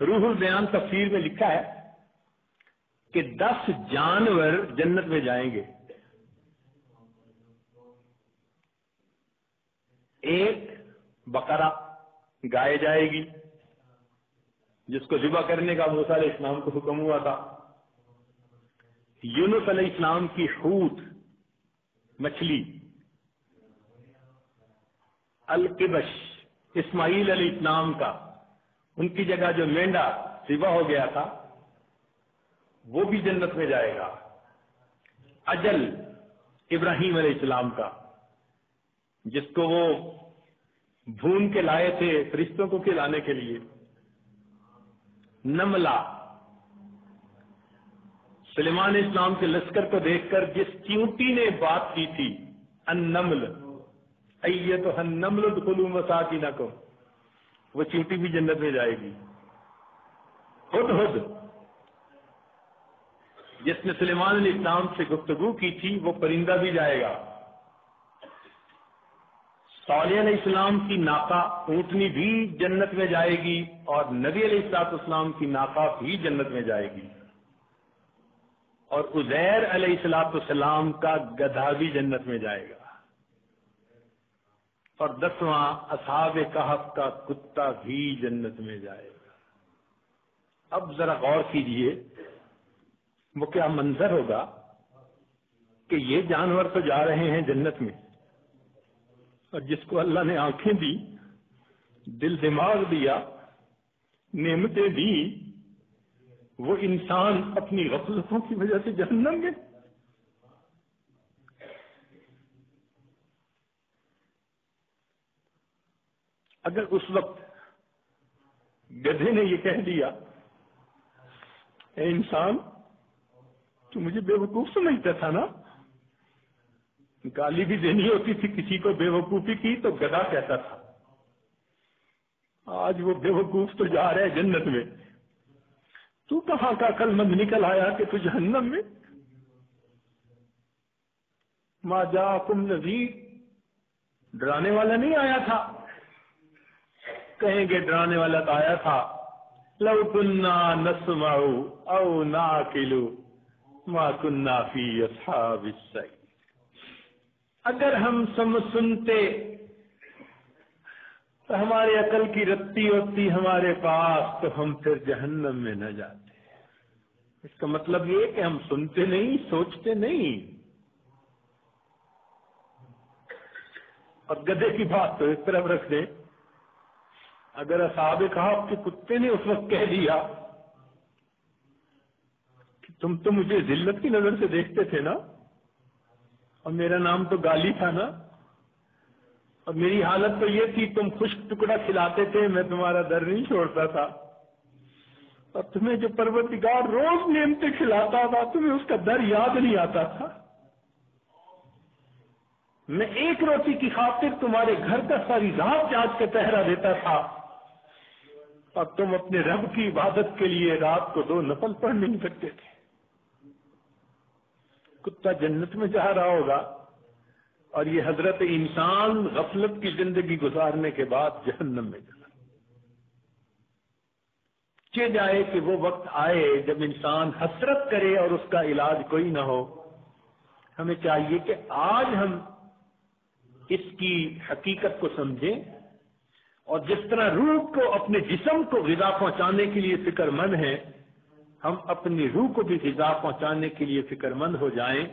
روح البیان تفسیر میں لکھا ہے کہ 10 جانور جنت میں جائیں گے. ایک بقرہ گائے جائے گی جس کو ذبح کرنے کا موسیٰ علیہ السلام کو حکم ہوا تھا. یونس علیہ السلام کی حوت مچھلی. القبش اسماعیل علیہ السلام کا ان کی جگہ جو مینڈا ذبح ہو گیا تھا وہ بھی جنت میں جائے گا. اجل ابراہیم علیہ السلام کا جس کو وہ بھون کے لائے تھے فرشتوں کو کھلانے کے لیے. نملہ سلیمان علیہ السلام کے لشکر کو دیکھ کر جس چیونٹی نے بات کی تھی النمل ایتھا النمل ادخلوا مساکنکم، وہ چیونٹی بھی جنت میں جائے گی. ہدہد جس نے سلیمان علیہ السلام سے گفتگو کی تھی وہ پرندہ بھی جائے گا. صالح علیہ السلام کی ناقہ اونٹنی بھی جنت میں جائے گی اور نبی علیہ السلام کی ناقہ بھی جنت میں جائے گی. اور عزیر علیہ السلام کا گدھا بھی جنت میں جائے گا. اور 10واں اصحاب کہف کا کتا بھی جنت میں جائے گا. اب ذرا غور کیجئے وہ کیا منظر ہوگا کہ یہ جانور تو جا رہے ہیں جنت میں اور جس کو اللہ نے آنکھیں دی، دل دماغ دیا، نعمتیں دی، وہ انسان اپنی غفلتوں کی وجہ سے جہنم میں. اگر اس وقت گدھے نے یہ کہہ دیا اے انسان تو مجھے بے وقوف سمجھتا تھا نا، گالی بھی دینی ہوتی تھی کسی کو بے وقوفی کی تو گدھا کہتا تھا. آج وہ بے وقوف تو جا رہے جنت میں، تو کہاں کا عقل مند نکل آیا کہ تو جہنم میں. ما جاءکم نذیر، ڈرانے والا نہیں آیا تھا. کہیں گے ڈرانے والا تو آیا تھا. لو كنا نسمع او نعقل ما كنا فی اصحاب السعیر، اگر ہم سنتے تو ہمارے عقل کی رتی ہوتی ہمارے پاس تو ہم پھر جہنم میں نہ جاتے. اس کا مطلب یہ کہ ہم سنتے نہیں، سوچتے نہیں. اور گدھے کی بات تو اس طرف رکھ دیں، اگر اصحاب کہف کے کتے نے اس وقت کہہ دیا کہ تم تو مجھے ذلت کی نظر سے دیکھتے تھے نا اور میرا نام تو گالی تھا نا اور میری حالت تو یہ تھی تم خشک ٹکڑا کھلاتے تھے، میں تمہارا در نہیں چھوڑتا تھا، اور تمہیں جو پروردگار روز نعمتیں کھلاتا تھا تمہیں اس کا در یاد نہیں آتا تھا. میں ایک روٹی کی خاطر تمہارے گھر کا ساری رات جاگ کے پہرا دیتا تھا اور تم اپنے رب کی عبادت کے لیے رات کو 2 نفل پڑھ نہیں سکتے تھے. کتا جنت میں جا رہا ہوگا اور یہ حضرت انسان غفلت کی زندگی گزارنے کے بعد جہنم میں جا رہا. چہ جائے کہ وہ وقت آئے جب انسان حسرت کرے اور اس کا علاج کوئی نہ ہو. ہمیں چاہیے کہ آج ہم اس کی حقیقت کو سمجھیں اور جس طرح روح کو اپنے جسم کو غذا پہنچانے کے لیے فکر مند ہیں، ہم اپنی روح کو بھی غذا پہنچانے کے لیے فکر مند ہو جائیں